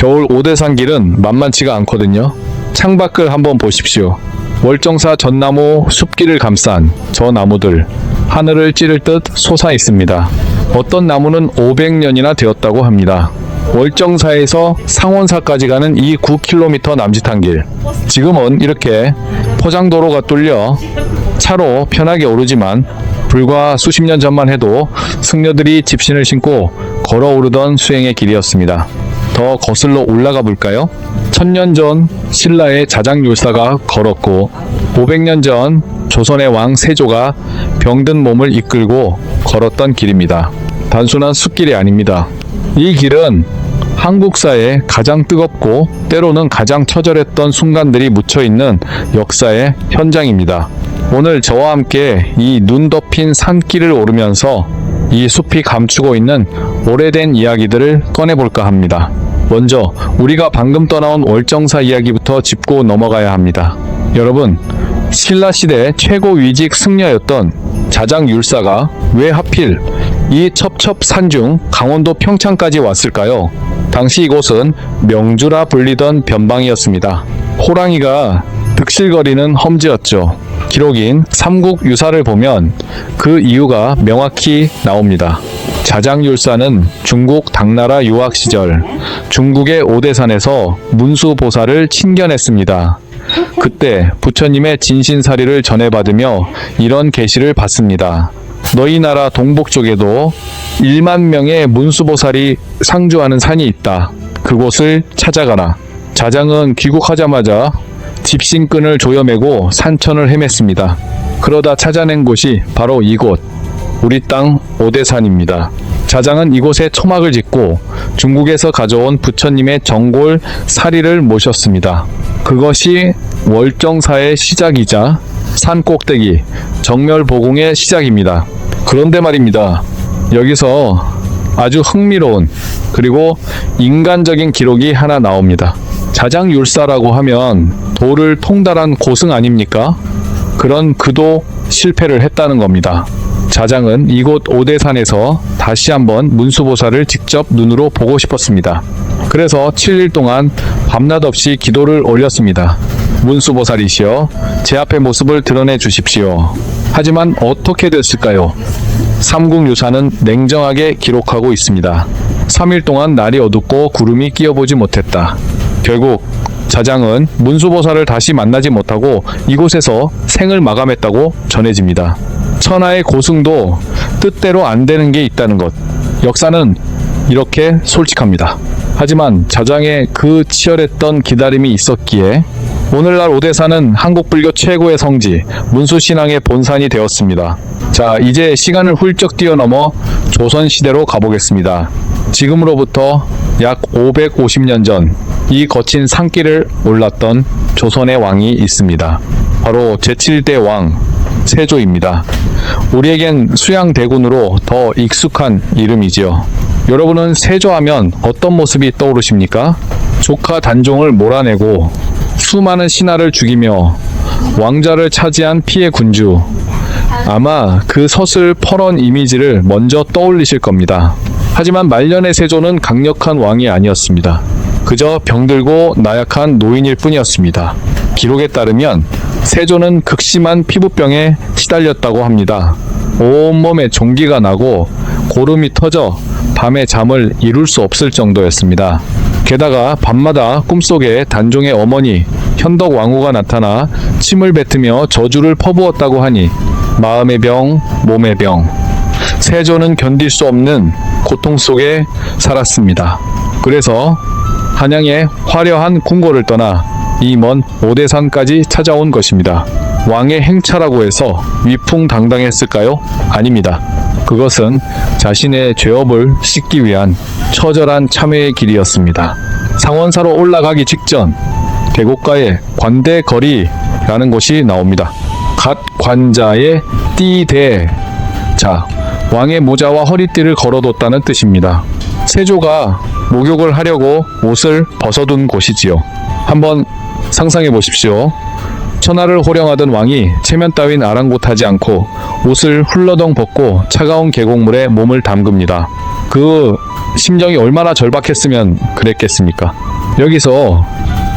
겨울 오대산 길은 만만치가 않거든요. 창밖을 한번 보십시오. 월정사 전나무 숲길을 감싼 저 나무들 하늘을 찌를 듯 솟아 있습니다. 어떤 나무는 500년이나 되었다고 합니다. 월정사에서 상원사까지 가는 이 9km 남짓한 길, 지금은 이렇게 포장도로가 뚫려 차로 편하게 오르지만 불과 수십 년 전만 해도 승려들이 집신을 신고 걸어오르던 수행의 길이었습니다. 더 거슬러 올라가 볼까요? 1000년 전 신라의 자장율사가 걸었고 500년 전 조선의 왕 세조가 병든 몸을 이끌고 걸었던 길입니다. 단순한 숲길이 아닙니다. 이 길은 한국사의 가장 뜨겁고 때로는 가장 처절했던 순간들이 묻혀있는 역사의 현장입니다. 오늘 저와 함께 이 눈 덮인 산길을 오르면서 이 숲이 감추고 있는 오래된 이야기들을 꺼내볼까 합니다. 먼저 우리가 방금 떠나온 월정사 이야기부터 짚고 넘어가야 합니다. 여러분, 신라시대 최고 위직 승려였던 자장율사가 왜 하필 이 첩첩산 중 강원도 평창까지 왔을까요? 당시 이곳은 명주라 불리던 변방이었습니다. 호랑이가 득실거리는 험지였죠. 기록인 삼국유사를 보면 그 이유가 명확히 나옵니다. 자장율사는 중국 당나라 유학 시절 중국의 오대산에서 문수보살을 친견했습니다. 그때 부처님의 진신사리를 전해받으며 이런 계시를 받습니다. 너희 나라 동북 쪽에도 1만 명의 문수보살이 상주하는 산이 있다. 그곳을 찾아가라. 자장은 귀국하자마자 집신끈을 조여매고 산천을 헤맸습니다. 그러다 찾아낸 곳이 바로 이곳, 우리 땅 오대산입니다. 자장은 이곳에 초막을 짓고 중국에서 가져온 부처님의 정골 사리를 모셨습니다. 그것이 월정사의 시작이자 산꼭대기 정멸보궁의 시작입니다. 그런데 말입니다. 여기서 아주 흥미로운 그리고 인간적인 기록이 하나 나옵니다. 자장율사라고 하면 도를 통달한 고승 아닙니까? 그런 그도 실패를 했다는 겁니다. 자장은 이곳 오대산에서 다시 한번 문수보살을 직접 눈으로 보고 싶었습니다. 그래서 7일 동안 밤낮 없이 기도를 올렸습니다. 문수보살이시여, 제 앞의 모습을 드러내 주십시오. 하지만 어떻게 됐을까요? 삼국유사는 냉정하게 기록하고 있습니다. 3일 동안 날이 어둡고 구름이 끼어보지 못했다. 결국 자장은 문수보살을 다시 만나지 못하고 이곳에서 생을 마감했다고 전해집니다. 천하의 고승도 뜻대로 안 되는 게 있다는 것. 역사는 이렇게 솔직합니다. 하지만 자장의 그 치열했던 기다림이 있었기에 오늘날 오대산은 한국불교 최고의 성지, 문수신앙의 본산이 되었습니다. 자, 이제 시간을 훌쩍 뛰어넘어 조선시대로 가보겠습니다. 지금으로부터 약 550년 전 이 거친 산길을 올랐던 조선의 왕이 있습니다. 바로 제7대 왕 세조입니다. 우리에겐 수양대군으로 더 익숙한 이름이지요. 여러분은 세조하면 어떤 모습이 떠오르십니까? 조카 단종을 몰아내고 수많은 신하를 죽이며 왕자를 차지한 피해 군주. 아마 그 서슬 퍼런 이미지를 먼저 떠올리실 겁니다. 하지만 말년의 세조는 강력한 왕이 아니었습니다. 그저 병들고 나약한 노인일 뿐이었습니다. 기록에 따르면 세조는 극심한 피부병에 시달렸다고 합니다. 온몸에 종기가 나고 고름이 터져 밤에 잠을 이룰 수 없을 정도였습니다. 게다가 밤마다 꿈속에 단종의 어머니 현덕왕후가 나타나 침을 뱉으며 저주를 퍼부었다고 하니 마음의 병, 몸의 병, 세조는 견딜 수 없는 고통 속에 살았습니다. 그래서 한양의 화려한 궁궐을 떠나 이 먼 오대산까지 찾아온 것입니다. 왕의 행차라고 해서 위풍당당했을까요? 아닙니다. 그것은 자신의 죄업을 씻기 위한 처절한 참회의 길이었습니다. 상원사로 올라가기 직전 계곡가에 관대거리라는 곳이 나옵니다. 갓 관자의 띠대. 자, 왕의 모자와 허리띠를 걸어뒀다는 뜻입니다. 세조가 목욕을 하려고 옷을 벗어둔 곳이지요. 한번 상상해 보십시오. 천하를 호령하던 왕이 체면 따윈 아랑곳하지 않고 옷을 훌러덩 벗고 차가운 계곡물에 몸을 담급니다. 그 심정이 얼마나 절박했으면 그랬겠습니까? 여기서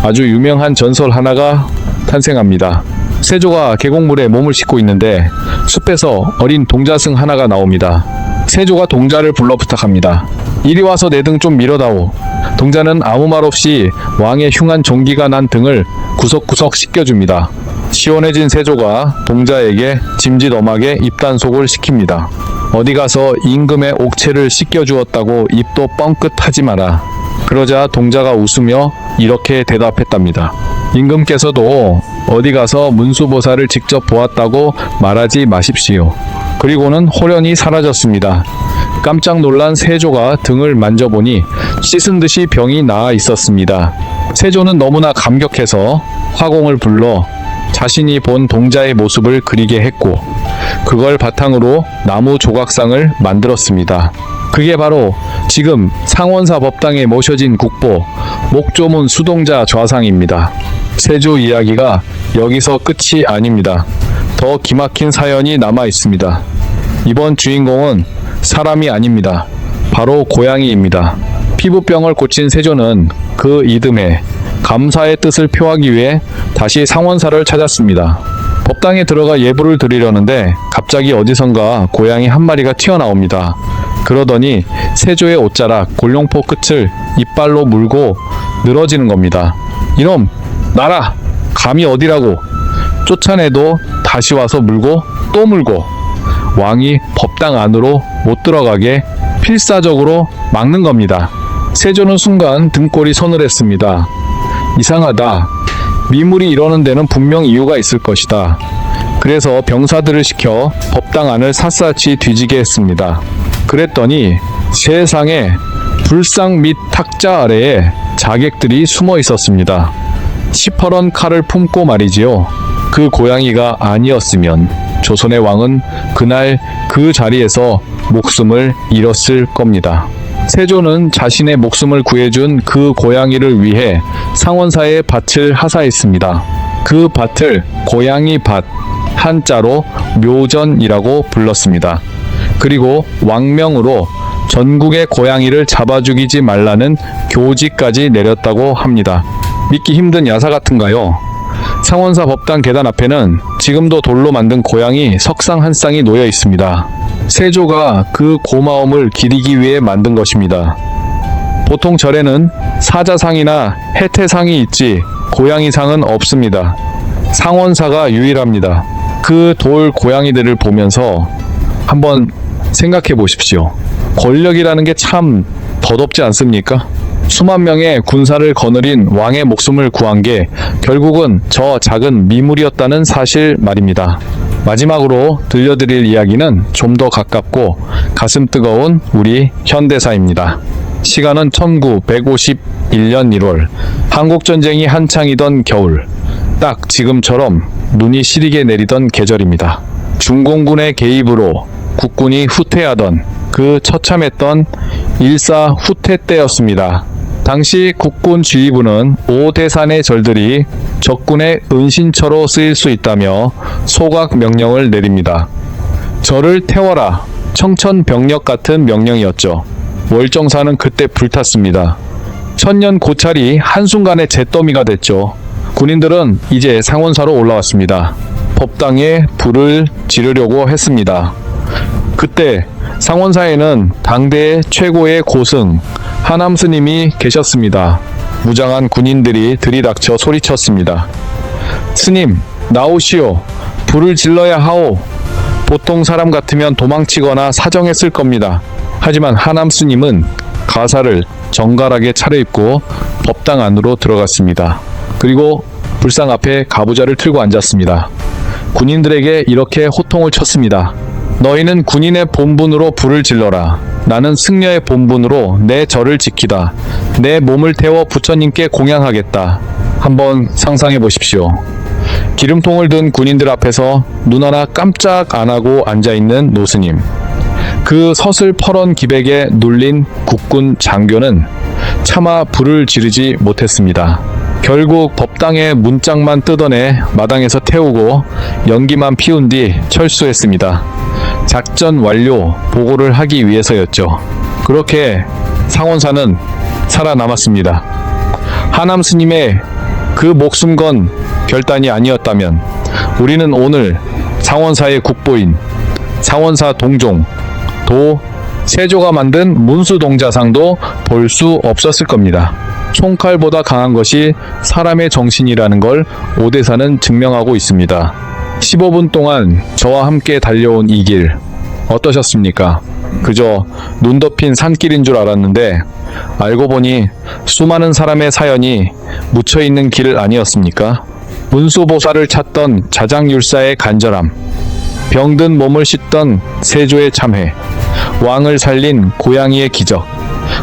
아주 유명한 전설 하나가 탄생합니다. 세조가 계곡물에 몸을 싣고 있는데 숲에서 어린 동자승 하나가 나옵니다. 세조가 동자를 불러 부탁합니다. 이리 와서 내 등 좀 밀어다오. 동자는 아무 말 없이 왕의 흉한 종기가 난 등을 구석구석 씻겨줍니다. 시원해진 세조가 동자에게 짐짓 엄하게 입단속을 시킵니다. 어디 가서 임금의 옥체를 씻겨주었다고 입도 뻥끗하지 마라. 그러자 동자가 웃으며 이렇게 대답했답니다. 임금께서도 어디 가서 문수보살을 직접 보았다고 말하지 마십시오. 그리고는 호련히 사라졌습니다. 깜짝 놀란 세조가 등을 만져보니 씻은 듯이 병이 나아 있었습니다. 세조는 너무나 감격해서 화공을 불러 자신이 본 동자의 모습을 그리게 했고 그걸 바탕으로 나무 조각상을 만들었습니다. 그게 바로 지금 상원사 법당에 모셔진 국보 목조문 수동자 좌상입니다. 세조 이야기가 여기서 끝이 아닙니다. 더 기막힌 사연이 남아 있습니다. 이번 주인공은 사람이 아닙니다. 바로 고양이입니다. 피부병을 고친 세조는 그 이듬해 감사의 뜻을 표하기 위해 다시 상원사를 찾았습니다. 법당에 들어가 예불을 드리려는데 갑자기 어디선가 고양이 한 마리가 튀어나옵니다. 그러더니 세조의 옷자락 골룡포 끝을 이빨로 물고 늘어지는 겁니다. 이놈! 나라! 감히 어디라고! 쫓아내도 다시 와서 물고 또 물고 왕이 법당 안으로 못 들어가게 필사적으로 막는 겁니다. 세조는 순간 등골이 서늘했습니다. 이상하다. 미물이 이러는 데는 분명 이유가 있을 것이다. 그래서 병사들을 시켜 법당 안을 샅샅이 뒤지게 했습니다. 그랬더니 세상에 불상 및 탁자 아래에 자객들이 숨어 있었습니다. 시퍼런 칼을 품고 말이지요. 그 고양이가 아니었으면 조선의 왕은 그날 그 자리에서 목숨을 잃었을 겁니다. 세조는 자신의 목숨을 구해준 그 고양이를 위해 상원사에 밭을 하사했습니다. 그 밭을 고양이 밭, 한자로 묘전이라고 불렀습니다. 그리고 왕명으로 전국의 고양이를 잡아 죽이지 말라는 교지까지 내렸다고 합니다. 믿기 힘든 야사 같은가요? 상원사 법당 계단 앞에는 지금도 돌로 만든 고양이 석상 한 쌍이 놓여 있습니다. 세조가 그 고마움을 기리기 위해 만든 것입니다. 보통 절에는 사자상이나 해태상이 있지 고양이상은 없습니다. 상원사가 유일합니다. 그 돌 고양이들을 보면서 한번 생각해 보십시오. 권력이라는 게 참 더덥지 않습니까? 수만 명의 군사를 거느린 왕의 목숨을 구한 게 결국은 저 작은 미물이었다는 사실 말입니다. 마지막으로 들려드릴 이야기는 좀 더 가깝고 가슴 뜨거운 우리 현대사입니다. 시간은 1951년 1월, 한국전쟁이 한창이던 겨울, 딱 지금처럼 눈이 시리게 내리던 계절입니다. 중공군의 개입으로 국군이 후퇴하던 그 처참했던 일사 후퇴 때였습니다. 당시 국군 지휘부는 오대산의 절들이 적군의 은신처로 쓰일 수 있다며 소각 명령을 내립니다. 절을 태워라, 청천벽력 같은 명령이었죠. 월정사는 그때 불탔습니다. 천년 고찰이 한순간에 잿더미가 됐죠. 군인들은 이제 상원사로 올라왔습니다. 법당에 불을 지르려고 했습니다. 그때 상원사에는 당대의 최고의 고승 하남스님이 계셨습니다. 무장한 군인들이 들이닥쳐 소리쳤습니다. 스님, 나오시오. 불을 질러야 하오. 보통 사람 같으면 도망치거나 사정했을 겁니다. 하지만 하남스님은 가사를 정갈하게 차려입고 법당 안으로 들어갔습니다. 그리고 불상 앞에 가부좌를 틀고 앉았습니다. 군인들에게 이렇게 호통을 쳤습니다. 너희는 군인의 본분으로 불을 질러라. 나는 승려의 본분으로 내 절을 지키다. 내 몸을 태워 부처님께 공양하겠다. 한번 상상해 보십시오. 기름통을 든 군인들 앞에서 눈 하나 깜짝 안 하고 앉아있는 노스님. 그 서슬퍼런 기백에 눌린 국군 장교는 차마 불을 지르지 못했습니다. 결국 법당의 문짝만 뜯어내 마당에서 태우고 연기만 피운 뒤 철수했습니다. 작전 완료 보고를 하기 위해서였죠. 그렇게 상원사는 살아남았습니다. 하남 스님의 그 목숨 건 결단이 아니었다면 우리는 오늘 상원사의 국보인 상원사 동종 도 세조가 만든 문수동자상도 볼 수 없었을 겁니다. 총칼보다 강한 것이 사람의 정신이라는 걸 오대사는 증명하고 있습니다. 15분 동안 저와 함께 달려온 이 길 어떠셨습니까? 그저 눈 덮인 산길인 줄 알았는데 알고 보니 수많은 사람의 사연이 묻혀있는 길 아니었습니까? 문수보살을 찾던 자장율사의 간절함, 병든 몸을 씻던 세조의 참회, 왕을 살린 고양이의 기적,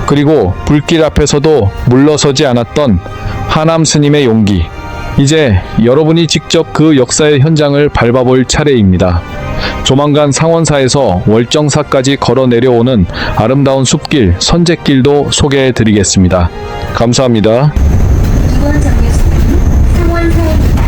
그리고 불길 앞에서도 물러서지 않았던 하남 스님의 용기. 이제 여러분이 직접 그 역사의 현장을 밟아볼 차례입니다. 조만간 상원사에서 월정사까지 걸어 내려오는 아름다운 숲길, 선제길도 소개해 드리겠습니다. 감사합니다. 이번 정류소는 상원사입니다.